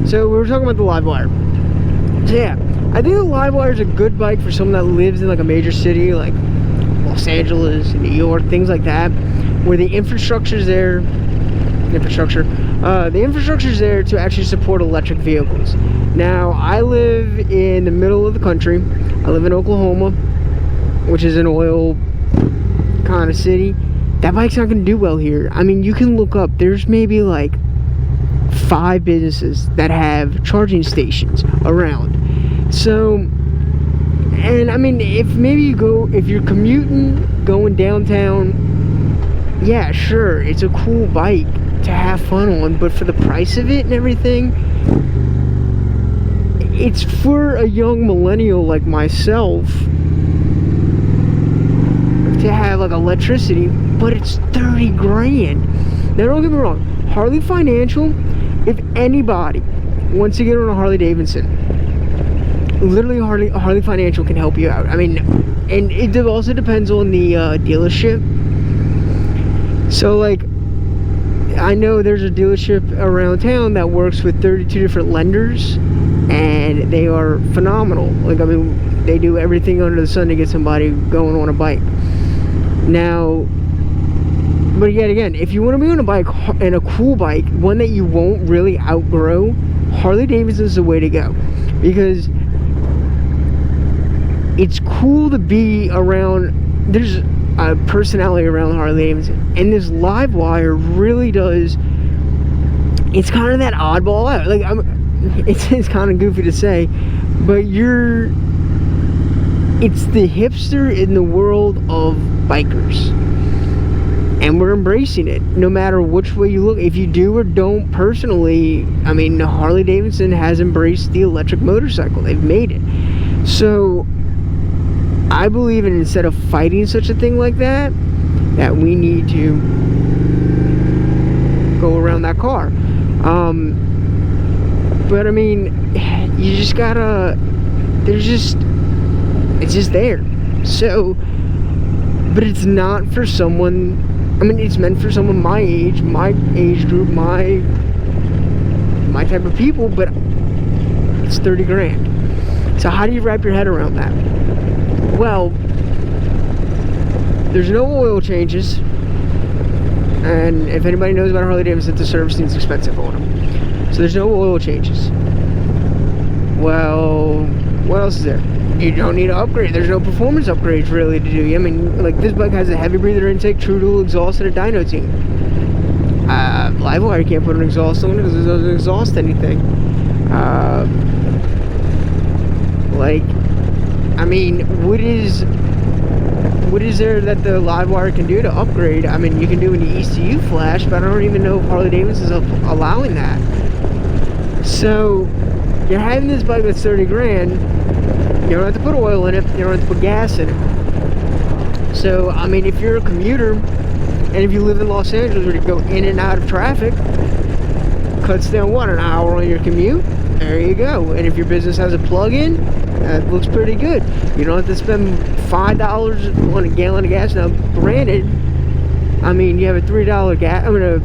So we were talking about the Livewire. So yeah, I think the Livewire is a good bike for someone that lives in like a major city, like Los Angeles, New York, things like that, where the infrastructure is there. The infrastructure is there to actually support electric vehicles. Now, I live in the middle of the country. I live in Oklahoma, which is an oil kind of city. That bike's not going to do well here. I mean, you can look up. There's maybe like 5 businesses that have charging stations around. So, and I mean, if you're commuting, going downtown, yeah, sure, it's a cool bike to have fun on, but for the price of it and everything, it's for a young millennial like myself to have like electricity, but it's 30 grand. Now don't get me wrong, Harley Financial, if anybody wants to get on a Harley Davidson, literally Harley Financial can help you out. I mean, and it also depends on the dealership. So like, I know there's a dealership around town that works with 32 different lenders, and they are phenomenal. Like, I mean, they do everything under the sun to get somebody going on a bike. Now, but yet again, if you want to be on a bike, and a cool bike, one that you won't really outgrow, Harley Davidson is the way to go. Because it's cool to be around, there's a personality around Harley Davidson, and this Livewire really does. It's kind of that oddball out. Like, it's kind of goofy to say, but it's the hipster in the world of bikers, and we're embracing it no matter which way you look. If you do or don't personally, I mean, Harley Davidson has embraced the electric motorcycle. They've made it. So I believe in, instead of fighting such a thing like that, that we need to go around that car. But I mean, you just gotta, it's just there. So, but it's not for someone, I mean, it's meant for someone my age group, my type of people, but it's 30 grand. So how do you wrap your head around that? Well, there's no oil changes, and if anybody knows about Harley Davidson, the servicing is expensive on them. So there's no oil changes. Well, what else is there? You don't need to upgrade. There's no performance upgrades really to do. I mean, like, this bike has a heavy breather intake, true dual exhaust, and a dyno tune. Livewire can't put an exhaust on it because it doesn't exhaust anything. Like, I mean, what is there that the Livewire can do to upgrade? I mean, you can do an ECU flash, but I don't even know if Harley Davidson is allowing that. So, you're having this bike that's 30 grand, you don't have to put oil in it, you don't have to put gas in it. So, I mean, if you're a commuter, and if you live in Los Angeles where you go in and out of traffic, cuts down, what, an hour on your commute? There you go. And if your business has a plug-in, that looks pretty good. You don't have to spend $5 on a gallon of gas. Now, granted, I mean, you have a $3 gas, I mean, a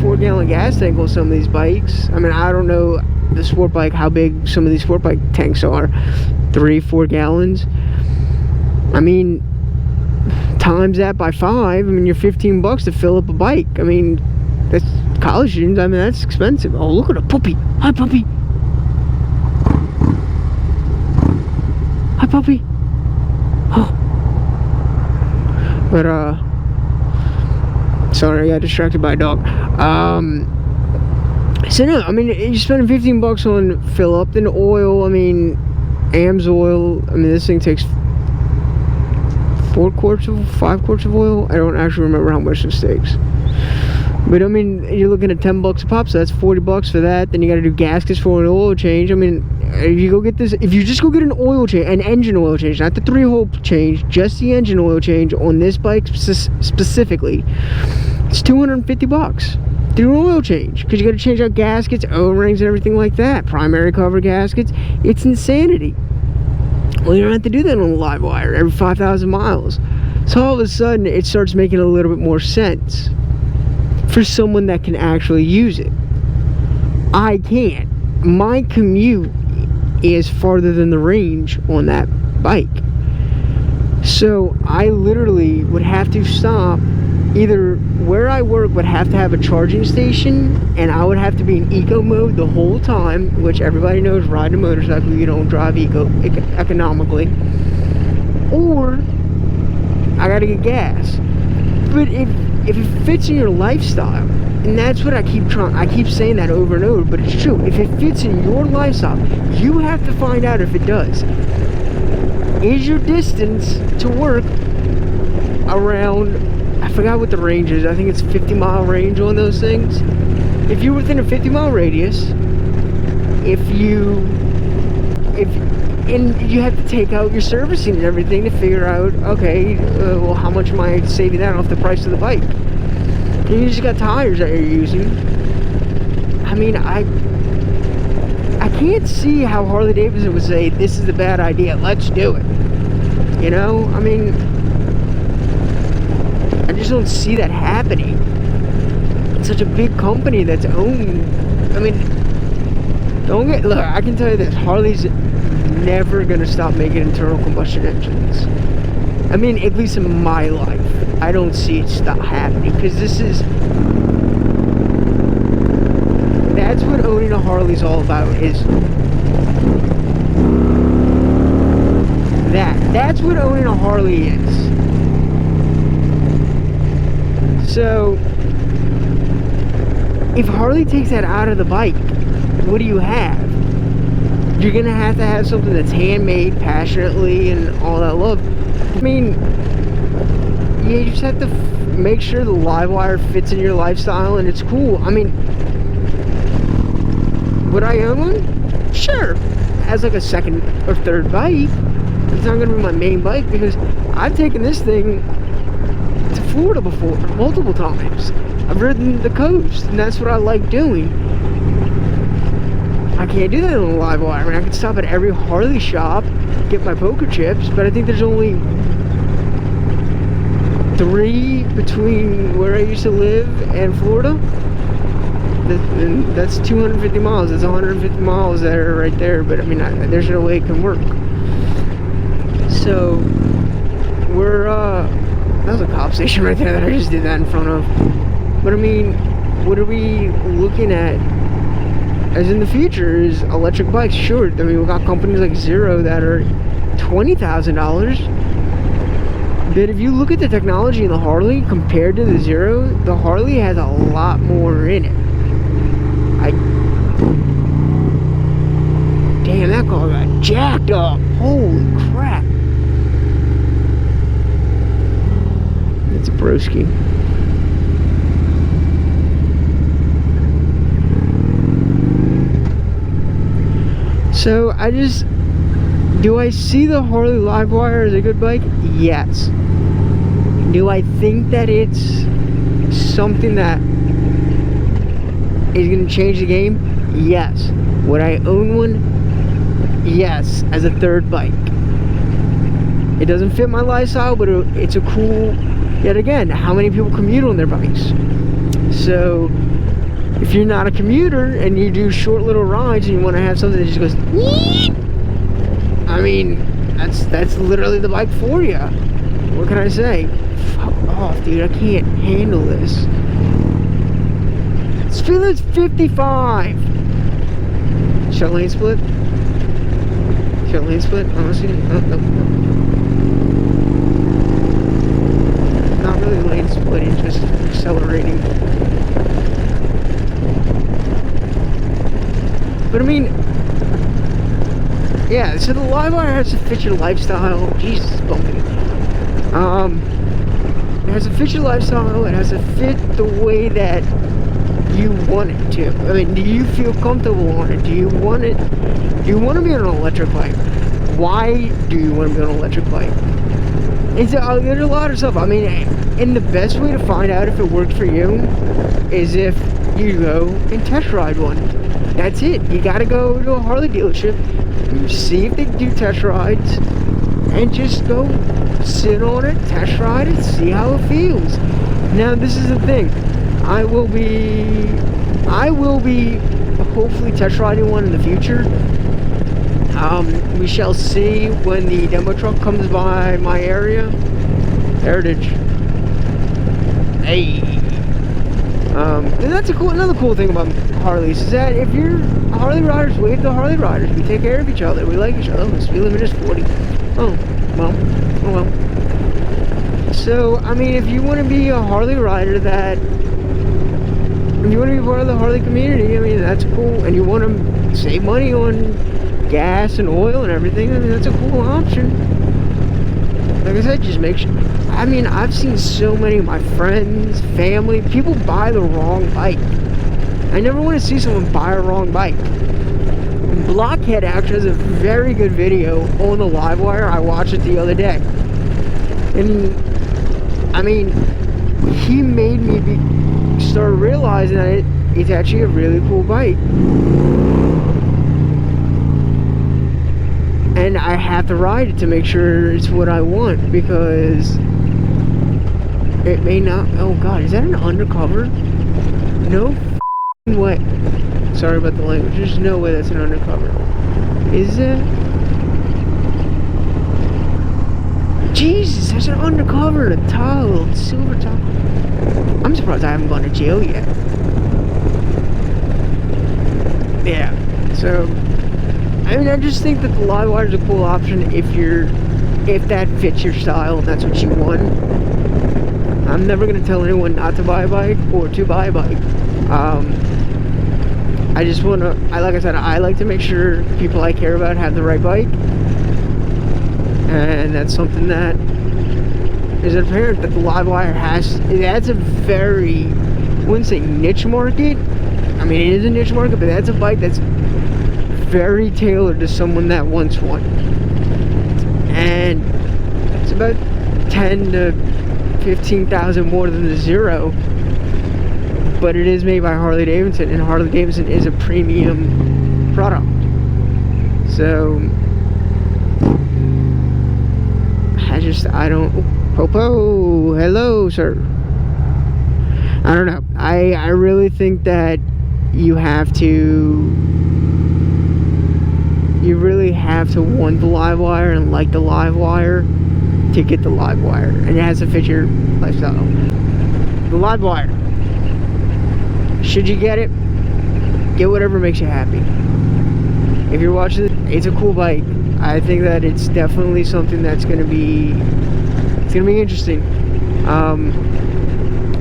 4-gallon gas tank on some of these bikes. I mean, I don't know the sport bike, how big some of these sport bike tanks are. 3-4 gallons. I mean, times that by 5, I mean, you're $15 to fill up a bike. I mean, that's college students, I mean, that's expensive. Oh, look at a puppy. Hi, puppy. Hi, puppy. Oh. But, sorry, I got distracted by a dog. So no, I mean, you're spending $15 on fill up, then oil. I mean, AMSOIL. I mean, this thing takes 5 quarts of oil. I don't actually remember how much this takes. But I mean, you're looking at $10 a pop, so that's $40 for that. Then you got to do gaskets for an oil change. I mean, if you go get this, if you just go get an oil change, an engine oil change, not the 3-hole change, just the engine oil change on this bike specifically, it's $250. Do an oil change, because you got to change out gaskets, O-rings, and everything like that. Primary cover gaskets. It's insanity. Well, you don't have to do that on the Livewire every 5,000 miles. So all of a sudden, it starts making a little bit more sense for someone that can actually use it. I can't. My commute is farther than the range on that bike. So I literally would have to stop. Either where I work would have to have a charging station, and I would have to be in eco mode the whole time, which everybody knows riding a motorcycle, you don't drive economically. Or I gotta get gas. But if it fits in your lifestyle, and that's what I keep saying that over and over, but it's true. If it fits in your lifestyle, you have to find out if it does. Is your distance to work around, I forgot what the range is, I think it's 50-mile range on those things. If you're within a 50-mile radius, and you have to take out your servicing and everything to figure out, okay, well, how much am I saving that off the price of the bike? And you just got tires that you're using. I mean, I can't see how Harley Davidson would say, this is a bad idea, let's do it. You know, I mean, I just don't see that happening. It's such a big company that's owned. I mean, look, I can tell you this, Harley's never gonna stop making internal combustion engines. I mean, at least in my life, I don't see it stop happening, because that's what owning a Harley's all about, is that's what owning a Harley is. So if Harley takes that out of the bike, what do you have? You're gonna have something that's handmade passionately and all that love. I mean, you just have to make sure the Livewire fits in your lifestyle and it's cool. I mean, would I own one? Sure. As like a second or third bike. It's not gonna be my main bike, because I've taken this thing to Florida before, multiple times. I've ridden the coast, and that's what I like doing. I can't do that on a Livewire. I mean, I can stop at every Harley shop, get my poker chips, but I think there's only 3 between where I used to live and Florida. That's 250 miles. That's 150 miles that are right there, but I mean, there's no way it can work. So, that was a cop station right there that I just did that in front of. But I mean, what are we looking at as in the future? Is electric bikes? Sure, I mean, we've got companies like Zero that are $20,000. But if you look at the technology in the Harley compared to the Zero, the Harley has a lot more in it. Damn, that car got jacked up. Holy crap. It's a broski. So do I see the Harley Livewire as a good bike? Yes. Do I think that it's something that is going to change the game? Yes. Would I own one? Yes, as a third bike. It doesn't fit my lifestyle, but it's a cool, yet again, how many people commute on their bikes? So if you're not a commuter and you do short little rides and you want to have something that just goes, I mean, that's literally the bike for you. What can I say? Fuck off, dude. I can't handle this. Speed limit's 55. Shut lane split. Shut lane split. Honestly, no. Not really lane splitting, just accelerating. But I mean, yeah, so the Livewire has to fit your lifestyle. Jesus, it's bumping. It has to fit your lifestyle. It has to fit the way that you want it to. I mean, do you feel comfortable on it? Do you want it? Do you want to be on an electric bike? Why do you want to be on an electric bike? There's a lot of stuff. I mean, and the best way to find out if it works for you is if you go and test ride one. That's it. You gotta go to a Harley dealership, see if they do test rides, and just go sit on it, test ride it, see how it feels. Now, this is the thing. I will be hopefully test riding one in the future. We shall see when the demo truck comes by my area. Heritage. Hey. And that's another cool thing about Harleys is that if you're Harley riders, wave to Harley riders. We take care of each other. We like each other. The speed limit is 40. Oh well. So I mean, if you want to be a Harley rider if you want to be part of the Harley community, I mean, that's cool. And you want to save money on gas and oil and everything, I mean, that's a cool option. Like I said, just make sure. I mean, I've seen so many of my friends, family, people buy the wrong bike. I never want to see someone buy a wrong bike. Blockhead actually has a very good video on the Livewire. I watched it the other day. And, I mean, he made me start realizing that it's actually a really cool bike. And I have to ride it to make sure it's what I want, because it may not. Oh god, is that an undercover? No way. Sorry about the language. There's no way that's an undercover. Is it? Jesus, that's an undercover. The towel, silver towel. I'm surprised I haven't gone to jail yet. Yeah, so I mean, I just think that the Livewire is a cool option if that fits your style and that's what you want. I'm never gonna tell anyone not to buy a bike or to buy a bike. I just wanna, like I said, I like to make sure people I care about have the right bike, and that's something that is apparent that the Livewire has. That's a very, I wouldn't say niche market. I mean, it is a niche market, but that's a bike that's very tailored to someone that wants one. And it's about 10 to 15,000 more than the Zero, but it is made by Harley Davidson, and Harley Davidson is a premium product. So I don't. Popo, hello, sir. I don't know. I really think that you really have to want the Livewire and like the Livewire to get the Livewire, and it has to fit your lifestyle. The Livewire, should you get it, get whatever makes you happy. If you're watching it, it's a cool bike. I think that it's definitely something that's gonna be interesting.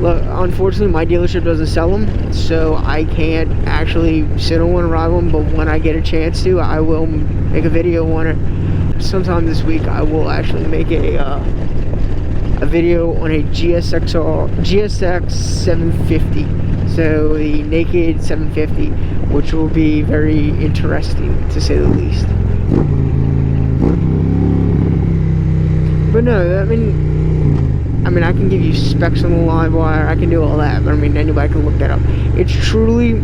Look, unfortunately my dealership doesn't sell them, so I can't actually sit on one and ride one, but when I get a chance to, I will make a video on it. Sometime this week I will actually make a video on a GSX 750, so the naked 750, which will be very interesting to say the least. But no, I mean, I can give you specs on the Livewire, I can do all that, but I mean, anybody can look that up. It's truly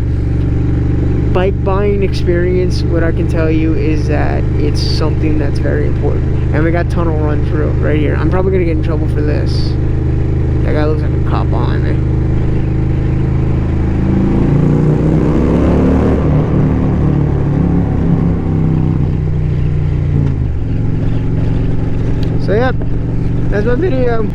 bike buying experience. What I can tell you is that it's something that's very important. And we got tunnel run through right here. I'm probably gonna get in trouble for this. That guy looks like a cop behind me. So yeah, that's my video.